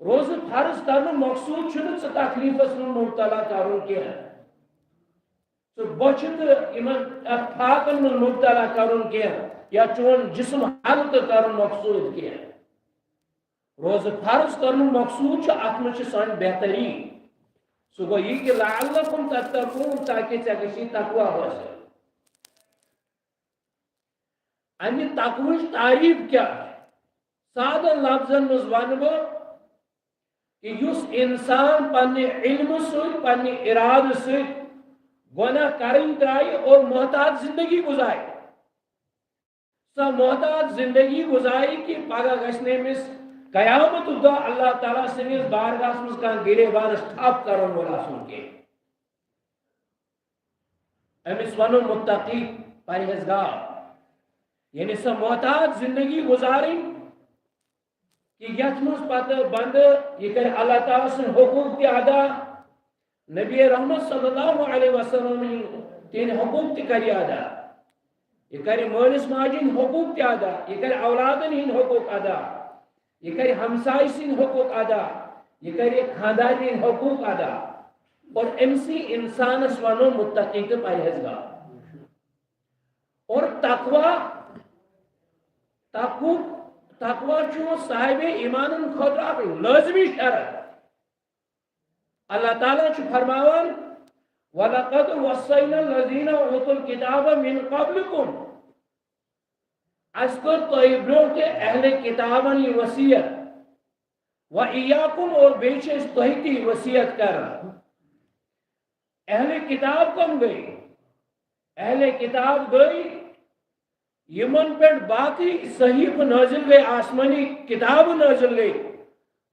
روز فرض کرنے مقصود چھنہ ژٕ تکلیفس من مبتلا کرن کینٛہہ ژٕ بۄچھِ تہٕ یمن فاقن من مبتلا کرن کینٛہہ یا چون جسم ہلکہٕ کرن مقصود کینٛہہ روز فرض کرن مقصود چھُ اتھ منٛز چھِ سٲنۍ بہتری سُہ گوٚو یہِ کہِ لعلکم تتقون تاکہِ ژےٚ گژھی تقوا حٲصِل امہِ تقوٕچ تعریف کیٛاہ سادن لفظن منٛز ونہٕ بہٕ کہ یُس انسان پننہِ علمہٕ سۭتۍ پننہِ ارادٕ سۭتۍ گۄناہ کرٕنۍ ترٛایہِ اور محتاط زندگی گزارِ سۄ محتاط زندگی گزارِ کہ پگہہ گژھِ نہٕ أمِس قیامتُک دۄہ اللہ تعالیٰ سٕنٛدِس بارگاہس منٛز کانٛہہ گریبانس ٹھپ کرن وول آسُن کینٛہہ أمِس ونو متقی پرہیزگار یعنی سۄ محتاط زندگی گزارٕنۍ کہ یتھ منٛز پتہٕ بندٕ یہِ کرِ اللہ تعالیٰ سٕنٛدۍ حقوٗق تہِ ادا نبی رحمت صلی اللہ علیہ وسلم تہنٛدۍ حقوٗق تہِ کرِ ادا یہ کرِ مٲلِس ماجہِ ہٕنٛدۍ حقوٗق تہِ ادا یہ کرِ اولادن ہٕنٛدۍ حقوٗق ادا یہ کرِ ہمسایہِ سٕنٛدۍ حقوٗق ادا یہ کرِ خاندانی ہٕنٛدۍ حقوٗق ادا اور أمسٕے انسانس ونو متقی تہٕ پرہیزگار اور تقوی چھُ صاحب ایمانن خٲطرٕ اکھ لٲزمی شرط اللہ تعالیٰ چھُ فرماوان وَلَقَدْ وَصَّيْنَا الَّذِينَ أُوتُوا الْكِتَابَ مِنْ قَبْلِكُمْ اَسہِ کٔر تۄہہِ برٛونٛہہ تہِ اہلِ کِتابن یہِ وصیت وَإِيَّاكُمْ اور بیٚیہِ چھِ أسۍ تۄہہِ تہِ یہِ وصیت کران اہلِ کتاب کم گئی اہلِ کتاب گئی یمن پٮ۪ٹھ باقی صحیح نازل گئی آسمانی کتاب نازل گئی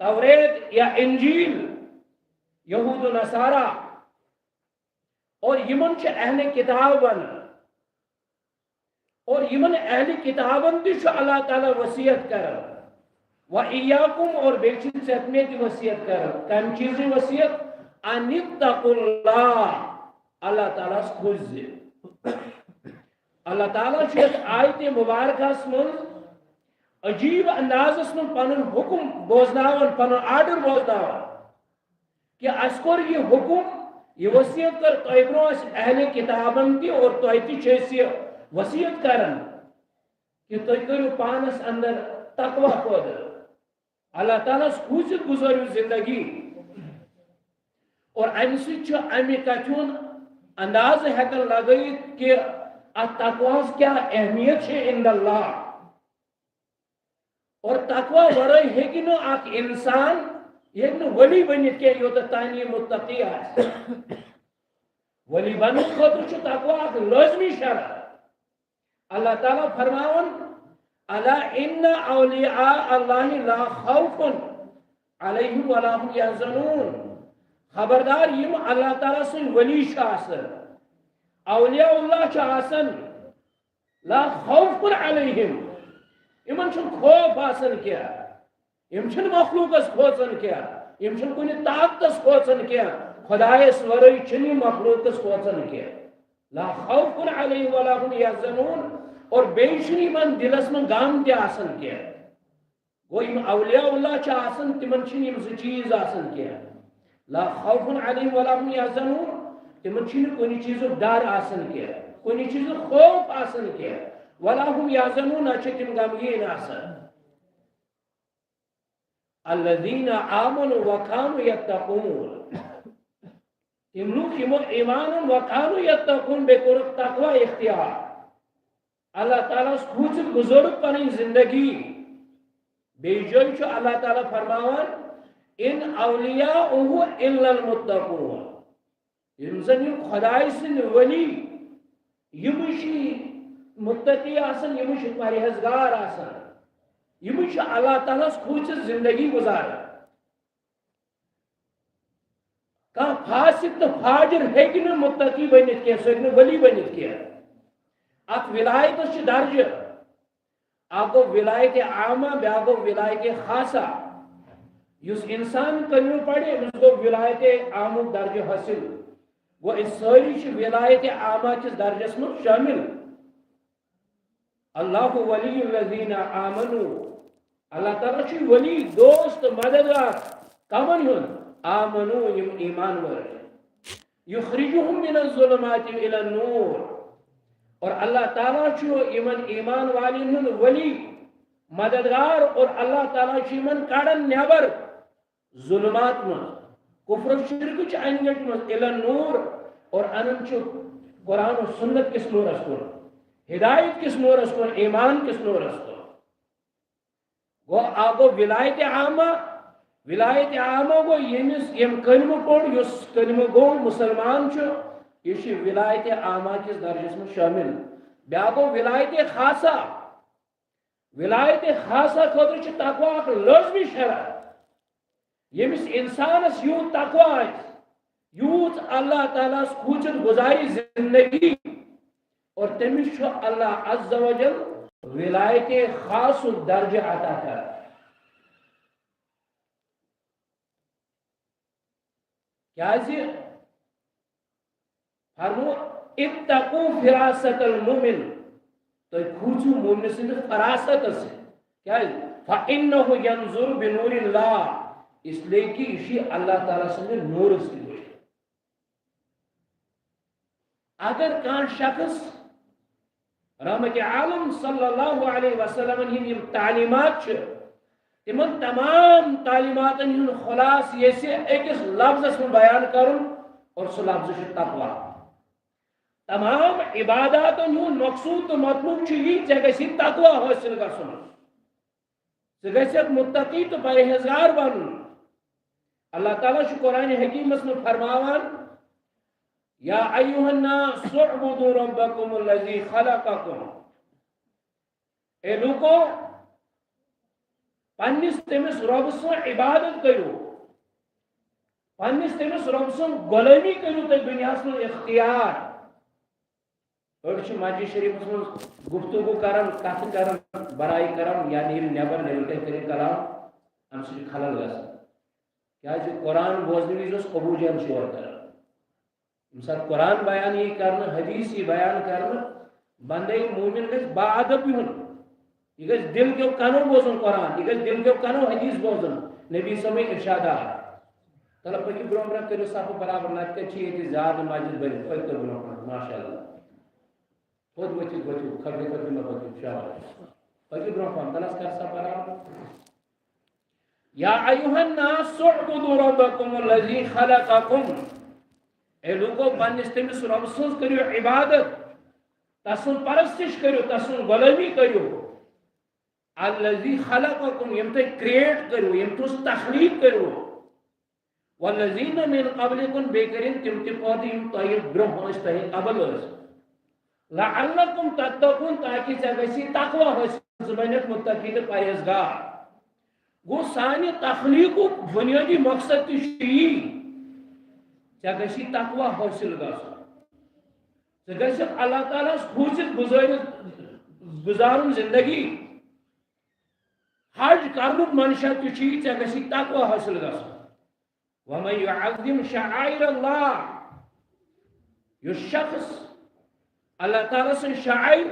توریت یا انجیل یہود و نصارہ اور یمن چھ اہل کتاب اور یمن اہل کتابن تہ چھ اللہ تعالی وصیت کران وَإِيَّاكُمْ اور بیٚیہِ چھِ ژےٚ مےٚ تہِ وصیت کران کمہِ چیٖزٕچ وصیت ان اتقوا اللہ اللہ تعالیٰ ہس کھوٗژزِ اللہ تعالیٰ چھُ یتھ آیتِ مبارکس منٛز عجیب اندازس منٛز پنُن حکم بوزناوان پنُن آرڈر بوزناوان کہ اَسہِ کوٚر یہِ حکم یہ وصیت کر تۄہہِ برٛونٛہہ اَسہِ اہلِ کتابن تہِ اور تۄہہِ تہِ چھِ أسۍ یہِ وصیت کران کہ تُہۍ کٔرِو پانس اندر تقوا پٲدٕ اللہ تعالیٰ ہس کھوٗژِتھ گُزٲرِو زندگی اور امہِ سۭتۍ چھُ امہِ کتھِ ہُنٛد اندازٕ ہٮ۪کان لگٲیِتھ کہ اتھ تقواہس کیٛاہ اہمیت چھِ عند اللہ اور تقوا ورٲے ہیٚکہِ نہٕ اکھ انسان یہ ہیٚکہِ نہٕ ؤلی بٔنِتھ کینٛہہ یوٚتتھ تانۍ یہِ مُتقی آسہِ ؤلی بننہٕ خٲطرٕ چھُ تقوا اکھ لٲزمی شرط اللہ تعالیٰ فرماوان الا ان اولیاء اللہ لا خوف علیہم ولا هم یحزنون خبردار یم اللہ تعالیٰ سٕنٛدۍ ولی چھِ آسان اولیاء اللہ چھِ آسان لا خوف علیہم یمن چھُنہٕ خوف آسان کینٛہہ یم چھِنہٕ مخلوقس کھوژان کینٛہہ یم چھِنہٕ کُنہِ طاقتس کھوژان کینٛہہ خدایس ورٲے چھِنہٕ یِم مخلوقس کھوژان کینٛہہ لا خوف علیہم ولا هم یحزنون اور بیٚیہِ چھُنہٕ یمن دلس منٛز غم تہِ آسان کینٛہہ گوٚو یم اولیاء اللہ چھِ آسان تمن چھِنہٕ یم زٕ چیٖز آسان کینٛہہ لا خوف علیہم ولا هم یحزنون تمن چھِنہٕ کُنہِ چیٖزُک ڈر آسان کینٛہہ کُنہِ چیٖزُک خوف آسان کینٛہہ ولا هم یحزنون نہ چھِ تِم غمگیٖن آسان الذین آمنوا وکانوا یتقون تم لوگ یمو ایمان وکانوا یتقون بے کوٚرُکھ تقوا اختیار اللہ تعالیٰ ہس کھوٗژِتھ گُزٲرٕکھ پنٕنۍ زندگی بیٚیہِ جایہِ چھُ اللہ تعالیٰ فرماوان ان اولیاؤہ الا المتقون یم زن یم خداے سٕنٛدۍ ولی یمے چھِ متقی آسان یمے چھِ پرہیزگار آسان یمے چھِ اللہ تعالیٰ ہس کھوٗژِتھ زندگی گزاران کانٛہہ فاسق تہٕ فاجر ہیٚکہِ نہٕ متقی بٔنِتھ کینٛہہ سُہ ہیٚکہِ نہٕ ولی بٔنِتھ کینٛہہ اتھ ولایتس چھِ درجہٕ اکھ گوٚو ولایتِ عامہ بیٛاکھ گوٚو ولایتِ خاصہ یُس انسان کلمہ پرِ أمِس گوٚو ولایتِ عامُک درجہٕ حٲصِل گوٚو أسۍ سٲری چھِ ولایتِ عامہ کِس درجس منٛز شٲمِل اللہ ولی الذین آمنوا اللہ تعالیٰ چھُ ولی دوست مددگار کمن ہن آمنو یم ایمان ور یخرجہم من الظلمات الى النور اور اللہ تعالیٰ چھو یمن ایمان والین ہن ولی مددگار اور اللہ تعالیٰ چھو یمن کڑن نیبر ظلمات من کفر و شرک چھ انگٹ من الى النور اور انن چھو قرآن و سنت کس نور اس کن ہدایت کس نور اس کن ایمان کس نور اس کن گو آگو ولایت عامہ گو یم کلمہ پوڑ یس کلمہ گو مسلمان چھو یہ چھ ولایت عامہ کس درجس میں شامل بیا گو ولایت خاصہ خاطر چھ تقوی اخ لازمی شرط یمس انسانس یوت تقوی آس یوت اللہ تعالیٰ کھوچت گزاری زندگی اور تمس چھو اللہ عز و جل ولایت خاص درجہ عطا کر کیا فرمو اتقو فراست المؤمن تو کھوچو مومن سند فراست سے کیا فإنه ينظر بنور اللہ اس لیے کہ اسی اللہ تعالیٰ سند نور سے اگر کان شخص رحمت عالم صلی اللہ علیہ وسلم ہم تعلیمات تمن تمام تعلیمات خلاص یہ سے ایکس لفظ میں بیان کرن اور سو لفظ تقوی تمام عبادات مقصود تو مطلوب یہ گی تقوی حاصل گھن ثت متقی تو پرہیزگار بن اللہ تعالیٰ قرآن حکیمس میں فرماوان یا ایوہ الناس اعبدوا ربکم الذی خلقکم اے لوگو پنس تمس رب سن عبادت کرو پنس تمس رب سن غلامی کرو تو دنیا سن اختیار اور مسجد شریف من گفتگو کرن کت کرن برائی کرن یا نیل نیبر نیل کرن کلام ام سے خلل گژھان کیا قرآن بوزن وز ابو جہل شور کران مثال قرآن بیان یہ کرنا حدیث یہ بیان کرنا بندے مومن گھس باادب بہن یہ گھس دل کے کنو بوزن قرآن یہ گھس دل کے کنو حدیث بوزن نبی سمی ارشادات تلا پکی برون برون کرو صاحب برابر نات کے چیئے تھی زیادہ ماجد بری پکی تو برون برون ماشاءاللہ خود بچی خبری میں بچی شاہ پکی برون برون تلاس کر صاحب برابر یا ایوہ الناس اعبدوا ربکم الذی خلقکم اے لوگو پنس تمس رب سن کرو عبادت تسن پرستش کرو تسن غلامی کرو الذی خلقکم یم تے کریٹ کرو یم تس تخلیق کرو والذین من قبلکم بیکرین تم تے پودی یم تایر برہ اس تاہی قبل اس لعلکم تتقون تاکہ چگسی تقوی حاصل زبانیت متقی تے پرہیزگار گو سانی تخلیق بنیادی مقصد تشیئی گی تقوی حاصل گھن اللہ تعالیٰ کھوچت گزارن زندگی حج کرنک منشا تھی گی تقوی حاصل گھن ومن يعظم شعائر اللہ یہ شخص اللہ تعالیٰ سن شعائر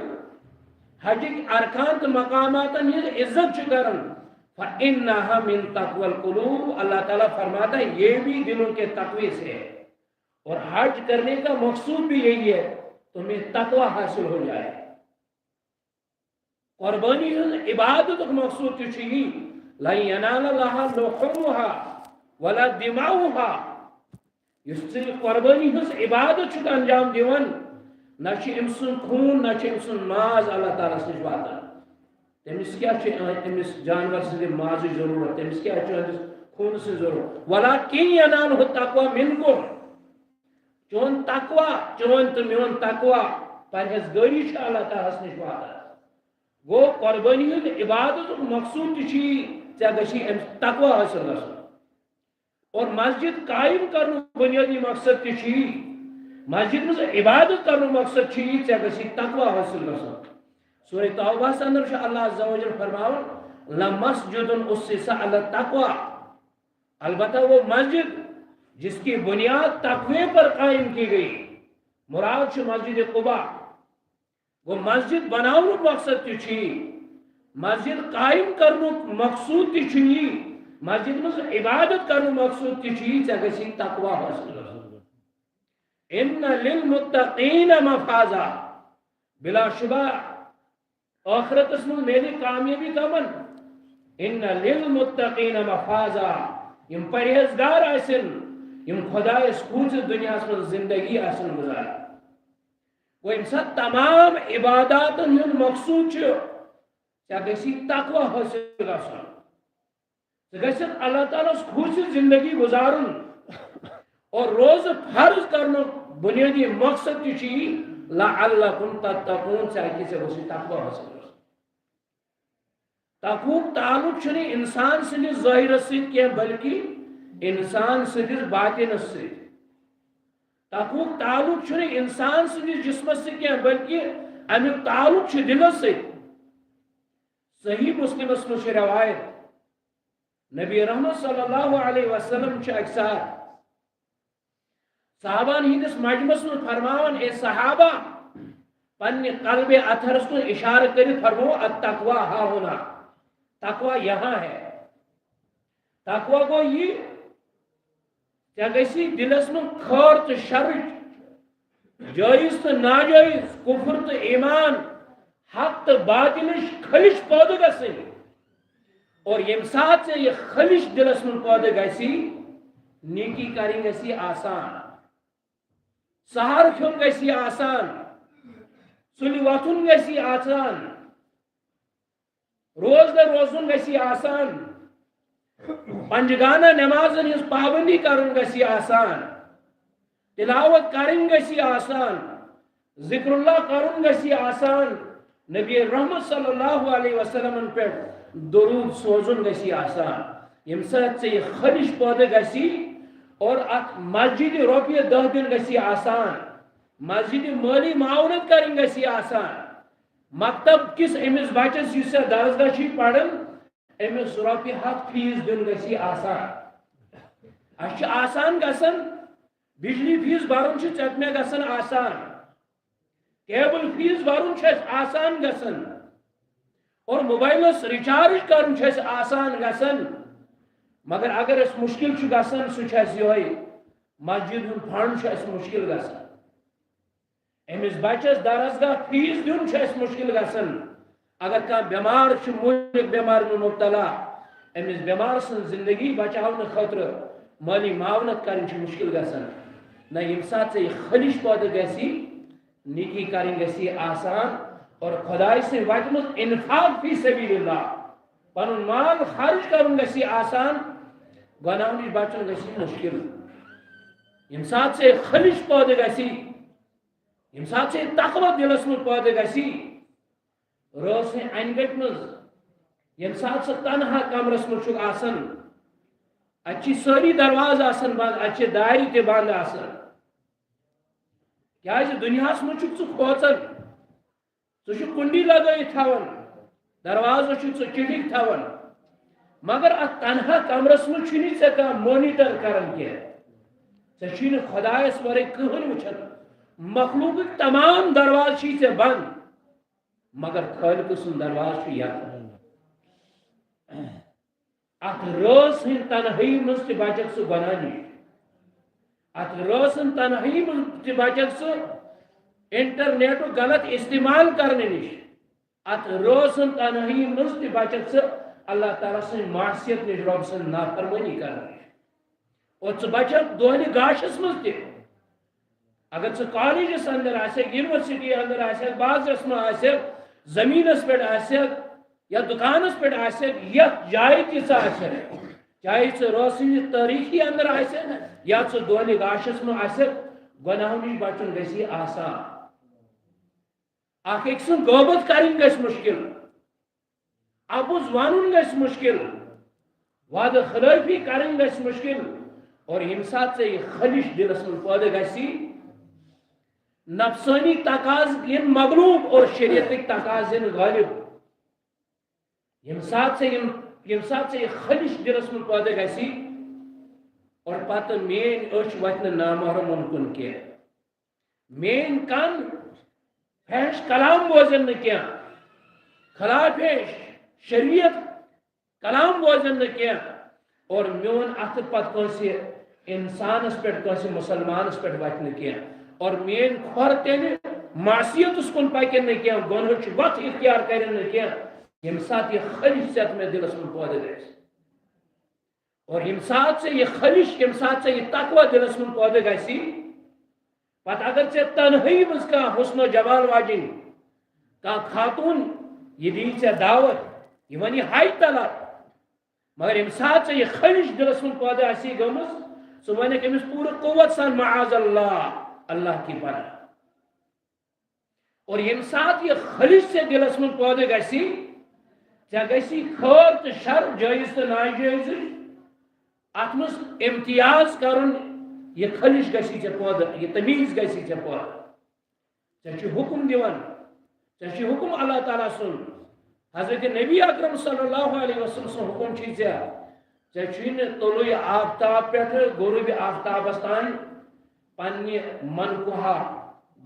حجک ارکان تو مقامات عزت کرن فإنها من تقوی القلوب اللہ تعالیٰ فرماتا ہے یہ بھی دلوں کے تقوی سے ہے اور حج کرنے کا مقصود بھی یہی ہے تمہیں تقوی حاصل ہو جائے قربانی عبادت کا مقصود تو چاہیے لن ینال اللہ لحومها ولا دماؤها یہ صرف قربانی عبادت چھتا انجام دیون نہ امسن خون نہ امسن ماز اللہ تعالیٰ سے واتان تمس کیا تمس جانور سے ماز ضرورت تمس کیا خون سے ضرورت ولکن ینالہ التقوی منکم چون تقوی چون تو میون تقوی پرہیزگاری اللہ تعالیٰ نش واتان گو قربانی عبادت مقصود گی تقوی حاصل گھن اور مسجد قائم کرنے بنیادی مقصد تھی مسجد مز عبادت کرنے مقصد گی تقوی حاصل گھن سورہ توبہ اندر اللہ عز و جل فرماؤن لمسجد اسس علی التقوی البتہ وہ مسجد جس کی بنیاد تقوی پر قائم کی گئی مراد مسجد قباء وہ مسجد بناؤ مقصد تھی مسجد قائم کرنے مقصود تھی مسجد مز عبادت کرنے مقصود تھی ژے تقوی حاصل ان للمتقین مفازا بلا شبہ آخرتس من میری کامیابی کمن ان للمتقین مفازا یم پرہیزگار آسن یم خدایس کھوژ دنیا من زندگی آسن گزار وہ امسا تمام عبادات ہند مقصود ژے گژھی تقوی حاصل گژھن ژٕ گژھکھ اللہ تعالیٰ کھوژ زندگی گزارن اور روز فرض کرنے بنیادی مقصد تھی لعلکم تتقون ژے گژھی تقوی حاصل تقویق تعلق چھنی انسان سندس ظاہرس ست کی بلکہ انسان سندس باطنس ست تقویق تعلق چھنی انسان سندس جسمس ست کی بلکہ امیک تعلق چھ دلس ست صحیح مسلمس مجھ روایت نبی رحمت صلی اللہ علیہ وسلم چھ اکثر صحابان ہندس مجمس میں فرماون اے صحابہ پنہ قلب اتھرس کو اشارہ کری فرمو التقوی ہا ہونا تقوی یہاں ہے تقوی کو یہ کیا گیسی دلس میں خور تو شر جائز تو ناجائز کفر تو ایمان حق تو باطلش خلش پودہ گسی اور یم ساتھ سے یہ خلش دلس میں پودہ گسی نیکی کریں گسی آسان سہار کھون گسی آسان سلی وطن گسی آسان روز در روزن گسی آسان پنجگانہ نمازن ہز پابندی کرن گسی آسان تلاوت کرن گسی آسان ذکر اللہ کرن گسی آسان نبی رحمت صلی اللہ علیہ وسلم پر درود سوزن گسی آسان یم ساتھ سے یہ خلش پودہ گسی اور ات مسجد روپیہ 10 دن گسی آسان مسجد مالی معاونت کرن گسی آسان مکتب کس امس بچس اس درسگاہ چھ پڑھن امس روپیہ 7 فیس دن گسی آسان اس آسان گسن بجلی فیس بھرن ژت مے گسن آسان کیبل فیس بھرن آسان گسن اور موبائلس ریچارج کرن آسان گسن مگر اگر اس مشکل گسن سہ یہ مسجد ہند فنڈ مشکل گسن امس بچس درسگاہ فیس دن مشکل گسن اگر کان بیمار ملک بیمار میں مبتلا امس بیمار سن زندگی بچاؤ خاطر مالی معاونت کرن مشکل گسن نہ یم سات سے خلش پودہ گسی نیکی کرن گسی آسان اور خدای سے وجہ مز انفاق فی سبیل اللہ پن مال خرچ کرن گسی آسان گناہ نش بچن گسی مشکل یم سات سے خلش پودہ گسی یم سات سے تقوی دلس من پودہ گسی روز ان گٹ مز یم سات سے تنہا کمرس من آسان اچھی ساری درواز آسان بند اچھی داری تے بند آسان کیا دنیا من کھوچان ژٕ کنڈی لگائی تھاون دروازہ چٹک تھاون مگر ات تنہا کمرس من ژے مانیٹر کران کی ژے خدایس ورے کہن وچھان مخلوق تمام درواز ژے بند مگر خالق سن دروازہ یلہٕ ات رٲژ ہند تنہائی مز تہ بچک سہ گناہ نش ات رٲژ ہند تنہائی مز تہ بچک سہ انٹرنیٹ غلط استعمال کرنے نش ات رٲژ ہند تنہائی مز تہ بچک سہ اللہ تعالیٰ سن معصیت نش رب سن نافرمانی کرنے نش اور ژٕ بچک دہلہِ گاشس مز تہ اگر ژٕ کالجس اندر آسک یونیورسٹی اندر آسک بازرس مز آسک زمینس پہ آسک یا دکانس پہ آسک یتھ جائے تہ ژٕ آسک چاہے ژٕ روسنی تاریخی اندر آسک یا ژٕ دہلہِ گاشس مز آسک گناہو نش بچن گژھی آسان اخ سن غیبت کرن گژھِ مشکل اپُز ونن گژھِ مشکل وعدہ خلافی کرن گژھِ مشکل اور یم سات سے یہ خلش دلس من پودہ گژھی نفسانی تقاض ین مغلوب اور شریعتک تقاض ین غالب یم سات سے یہ خلش دلس من پودہ گژھی اور پتہ مین اچھ وتن نامحرمن کن کی مین کن فحش کلام بوزن نہ خلاف شریعت کلام بوزن نہ اور میون ات پت کنسی انسانس پہ کنسی مسلمانس پہ وتہ کی اور مین کھور تیل معصیتس کن پکن نا کی گنہچ وت اختیار کرن نا کی یم سات یہ خلش ژت میں دلس من پودے گھس اور یم سات سے یہ خلش یم سات سے یہ تقوی دلس من پودے گسی پتہ اگر ژے تنہائی مز کا حسن و جمال واجن کا خاتون یہ دی ژے دعوت یہ ونی ہائی طلب مگر یم سات سے یہ خلش دلس من پودے اسی گمس سو ون امس پورا قوت سان معاذ اللہ کی پناہ اور یم سات یہ خلش سے دلس من پودے گسی ژے گسی خیر تو شر جائز تو ناجائز ات مز امتیاز کرن یہ خلش گسی ژے پودے یہ تمیز گسی ژے پودے ژے حکم دیوان ژے حکم اللہ تعالیٰ سن حضرت نبی اکرم صلی اللہ علیہ وسلم سن حکم چھ ژے طلوع آفتاب پہ غروب آفتابس تان پنہ منکوہا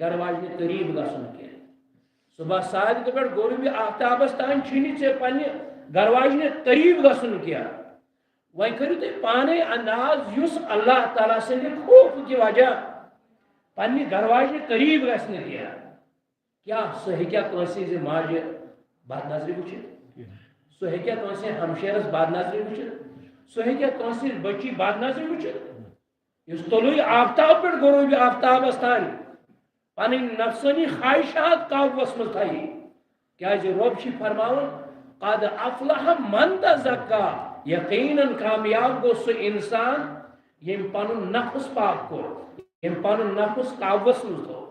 گرواجن قریب گھن کی صبح صادق پہ غروب آفتابس تان ژے پنہ گرواجن قریب گھن کی وی کرو تھی پانے انداز اس اللہ تعالیٰ سند خوف کی وجہ پنہ گرواجن قریب گھن کیا سہ ہیکیا کنسی ماجہ بد نظری وچھت سہ ہیکیا کنسی ہمشیرس بد نظری وچھت سہ ہیکیا کنسی بچی بد نظری وچھت اس طلوع آفتاب پہ غروب آفتابس تان پنہ نفسانی خواہشات قابوس مز تھائی کیا رب چھ فرماون قد افلح من تزکا یقیناً کامیاب گو سہ انسان یم پنن نفس پاک کو یم پنن نفس قابوس مز تھو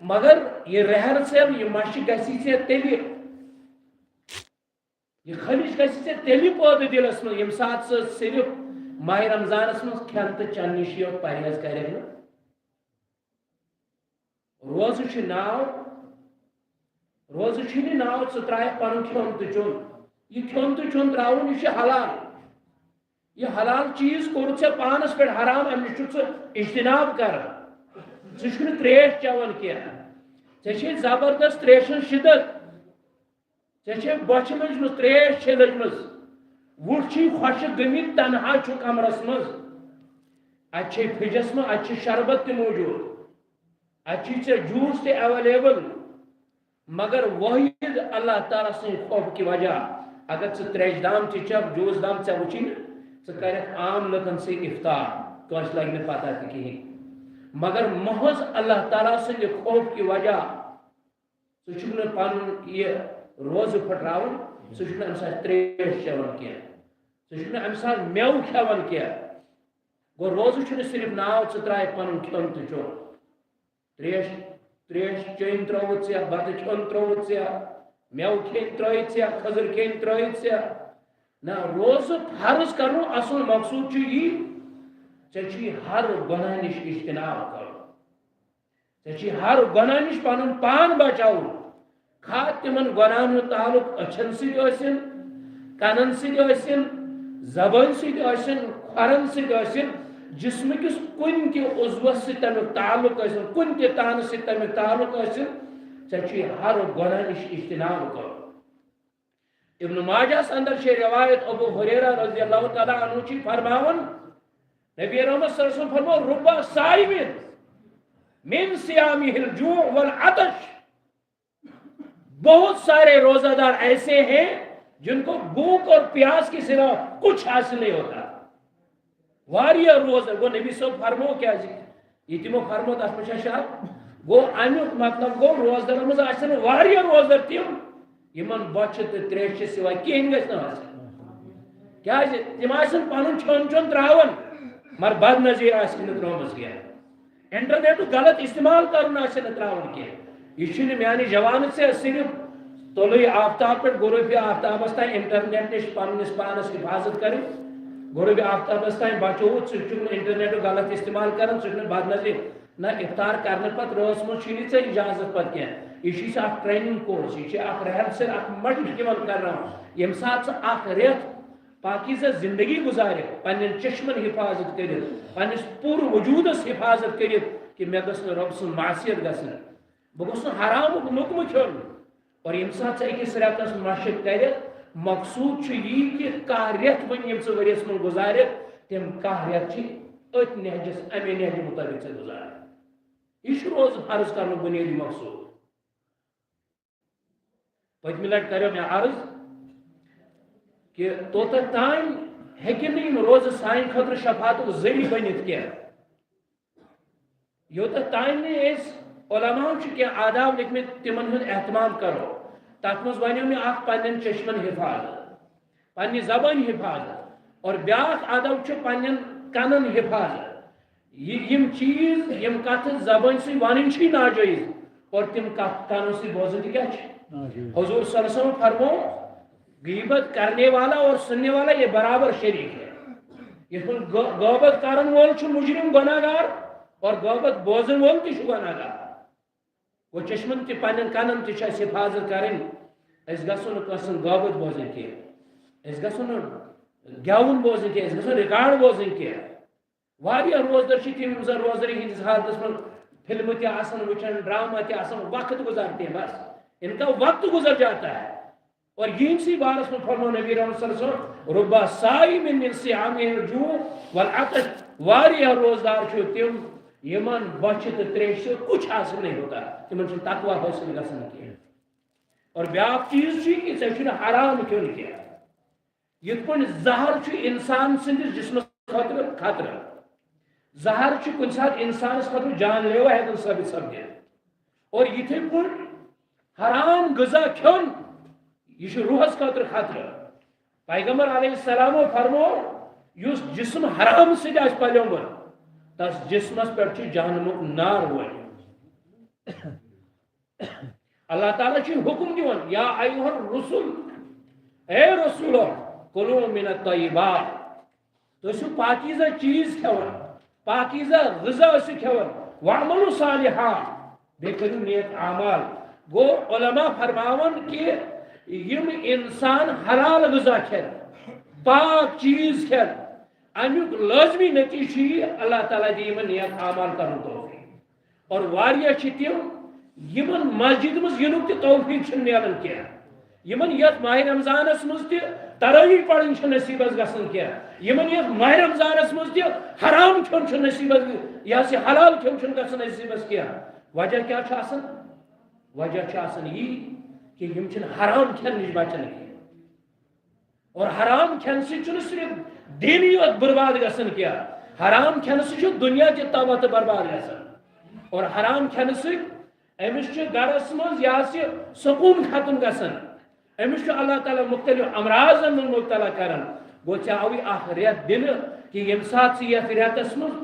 مگر یہ رہر سے یہ مش گسی سے تیلی یہ خلش گسی سے تیلی پودے دلس من یم سات سے صرف ماہ رمضانس من کھین تو چن نش یوت پرہیز کرے نا روز چھ ناو روز چھ ناو ژٕ ترایکھ پنن کھیون تو چون یہ کھیون تو چون تراون یہ حلال یہ حلال چیز کور ژے پانس پہ حرام امس چھ اجتناب کر ژٕ تریش چون کی ژے زبردست تریشن شدت ژے بوچھ مجھ تریش چھ لجمز وٹ چھ خشک گمت تنہا چھ کمرس مز ات فرجس من ات شربت تہ موجود ات ژے جوس تہ ایویلیبل مگر واحد اللہ تعالیٰ سن خوف کی وجہ اگر ژٕ تریش دام تہ چپ جوس دام ژے وچھی ژٕ کرکھ عام لکن سے افطار کٲنٛسہِ لگہِ نہٕ پتہ تہ کہین مگر محض اللہ تعالیٰ سند خوف کی وجہ ژٕ پن یہ روزہ پھٹراون ژٕ ام سات تریش چون کی ژٕ ام سات میو کھیون کی گو روزہ چھ صرف ناو ژٕ ترایکھ پنن کھیون تو چون تریش چین تروت ژےٚ بتہٕ کھیون تروت ژےٚ میو کھین ترٲیِتھ ژےٚ خضر کھین ترٲیِتھ ژےٚ نہ روزہ فرض کرنُک اصل مقصود چھ یی ژےٚ ہر گناہ نش اجتناب کرُن ژےٚ ہر گناہ نش پنن پان بچاوُن خا تمن گناہن ہُنٛد تعلق أچھن سۭتۍ ٲسِن کنن سۭتۍ ٲسِن زبٲنۍ سۭتۍ ٲسِن کھۄرن سۭتۍ ٲسِن جسم کس کن تہ عضوس سۭتۍ تمیُک تعلق ٲسِن کن تہ تانہٕ سۭتۍ تمیُک تعلق ٲسِن ژےٚ ہر گناہ نش اجتناب کرُن ابن ماجہس اندر چھ روایت ابو ہریرہ رضی اللہ تعالیٰ عنہ چھ فرماون نبی رحمت صلی اللہ علیہ وسلم فرماؤ ربا صائم من صیامہ الجوع والعطش بہت سارے روزہ دار ایسے ہیں جن کو بھوک اور پیاس کے سوا کچھ حاصل نہیں ہوتا واریہ روزہ وہ نبی صاحب فرمو کیا جی یہ تمو فرمو تس پہ شاید گو امیک مطلب گو روزدار مز آسن واریہ روزدار تم یمن بچ تو تریش سوا کہین گھس نا آسن کیا تم آسن پنن چون چون تراون مر بد نظیر آسن ترومس کیا انٹرنیٹ غلط استعمال کرن آسن تراون کیا یہ میانہ جوان سے صرف طلوع آفتاب پہ غروب آفتابس تین انٹرنیٹ نش پنس پانس حفاظت کر غروب آفتابس تین بچوت ثم انٹرنیٹ غلط استعمال کران ثم بد نظر نہ افطار کرنے پتہ رس مجھ ژے اجازت پتہ کی یہ اخ ٹریننگ کورس یہ اخ ریہرسل اخ مشق کرنا یم سات اخ ریت پاکیزہ زندگی گزارے پنن چشمن حفاظت کرت پنس پور وجودس حفاظت کرت کہ مے گھس رب سن معصیت گھن بہ گوس حرام لقمہ کھیون اور یم سات ژٕ أکِس رٮ۪تس مشق کرت مقصود یہ کہ کھہ رٮ۪تھ ون یم ژٕ ؤرِیَس منٛز گُزارِ تِم کھہ رٮ۪تھ چھِ أتھۍ نہجس اَمے نہجہِ مُطٲبِق ژےٚ گُزارِ یہ روز فرض کرنُک بُنیٲدی مقصوٗد پٔتمہِ لٹہِ کریو مےٚ عرض کہ توتتھ تام ہیٚکہِ نہٕ یِم روزٕ سانہِ خٲطرٕ شفاعتُک ذٔریعہٕ بٔنِتھ کینٛہہ یوتتھ تام نہٕ أسۍ علماء چھِ کینٛہہ آداب لیکھمٕتۍ تِمن ہُنٛد احتمام کرو تتھ منٛز ونیو مےٚ اکھ پننٮ۪ن چشمن حفاظت پننہِ زبٲنۍ حفاظت اور بیاکھ ادب چھُ پننٮ۪ن کنن حفاظت یم چیز یم کتھٕ زبٲنۍ سۭتۍ ونٕنۍ چھِ ناجٲیز اور تِم کتھ کنو سۭتۍ بوزٕنۍ تہِ کیٛاہ چھِ حضور صلی اللہ علیہ وسلم فرمو غیبت کرنے والا اور سننے والا یہ برابر شریک ہے یہ غیبت کرن وول چھُ مجرم گناہگار اور غیبت بوزن وول تہِ چھُ گناہگار وہ چشمن تہِ پننٮ۪ن کنن تہِ چھِ اَسہِ حفاظت کرٕنۍ أسۍ گژھو نہٕ کٲنٛسہِ ہُنٛد غیبت بوزٕنۍ کینٛہہ أسۍ گژھو نہٕ گٮ۪وُن بوزٕنۍ کینٛہہ أسۍ گژھو رِکاڈ بوزٕنۍ کینٛہہ واریاہ روزدر چھِ تِم یِم زن روزدری ہٕنٛدِس حالتس منٛز فلمہٕ تہِ آسان وٕچھان ڈرامہ تہِ آسان وقت گزارتے ہیں بس ان کا وقت گزر جاتا ہے اور یہی بارس میں فرمو نبی رحمت صلی اللہ علیہ وسلم ربا صائم من صیام الجوع والعطش واریاہ روزدار چھِ تِم یمن بچھ تہٕ تریش سے کچھ حاصل نہیں ہوتا تمن چھُنہٕ تقوا حٲصل گژھان کینٛہہ اور بیاکھ چیز چھُ کہ ژےٚ چھُنہٕ حرام کھیوٚن کینٛہہ یِتھ پٲٹھۍ زہر چھُ انسان سٕنٛدِس جسمس خٲطرٕ خطرٕ زہر چھُ کُنہِ ساتہٕ انسانس خٲطرٕ جان لیوا ہٮ۪کان ثٲبت سپدِتھ اور یِتھے پٲٹھۍ حرام غذا کھیوٚن یہ چھُ روحس خٲطرٕ خطرٕ پیغمبر علیہ السلام فرمو یُس جسم حرام سۭتۍ آسہِ پلیومُت تس جسمس پٮ۪ٹھ چھُ جہنمُک نار وٲلِتھ اللہ تعالیٰ چھُ حکم دِوان یا ایُہا الرسل اے رسولو کُلوٗ من الطیبات تُہۍ ٲسِو پاکیزہ چیز کھٮ۪وان پاکیزہ غذا ٲسِو کھٮ۪وان وعملوا صالحات بیٚیہِ کٔرِو نیک اعمال گو علماء فرماون کہ یم انسان حلال غذا کھین پاک چیز کھین امیک لازمی نتیجہ یہ اللہ تعالیٰ دی یمن نیک اعمال کرن توفیق اور واریاہ چھ تم یمن مسجد مز ینک تہ توفیق چھ نیران کینٛہہ یمن یتھ ماہ رمضانس مز تہ تراویح پڑھن چھ نصیبس گژھان کینٛہہ یمن یتھ ماہ رمضانس مز تہ حرام کھیوٚن چھ نصیبس یہ حلال کھیوٚن چھ گژھان نصیبس کینٛہہ وجہ کیا چھ آسان وجہ چھ آسان یہ کہ یم چھن حرام کھین نش بچان کی اور حرام کھین سے چھن صرف دینی یوت برباد گژھان کیا حرام کھین سے چھ دنیا تہ تباہ تہ برباد گژھان اور حرام کھین سے امس چھ گرس مز یہ سکون ختم گژھان امس چھ اللہ تعالیٰ مختلف امراضن من مبتلا کران گو ژےٚ آوٕے اکھ رٮ۪تھ دنہ کہ یم سات ژٕ یتھ رٮ۪تس مز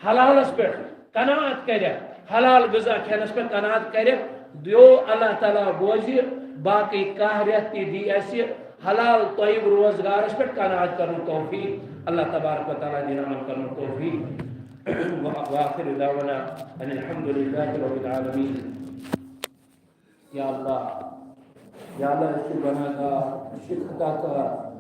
حلالس پٮ۪ٹھ قناعت کرکھ حلال غذا کھینس پٮ۪ٹھ قناعت کرکھ دیو اللہ تعالیٰ بوزِ باقی کاہ رٮ۪تھ تہِ دی اَسہِ حلال طیب روزگارس پٮ۪ٹھ قناعت کرن توفیق اللہ تبارک و تعالیٰ دِن عمل کرن توفیق وآخر دعوانا ان الحمد للہ رب العالمین یا اللہ أسۍ چھِ گناہگار أسۍ چھِ خطا کار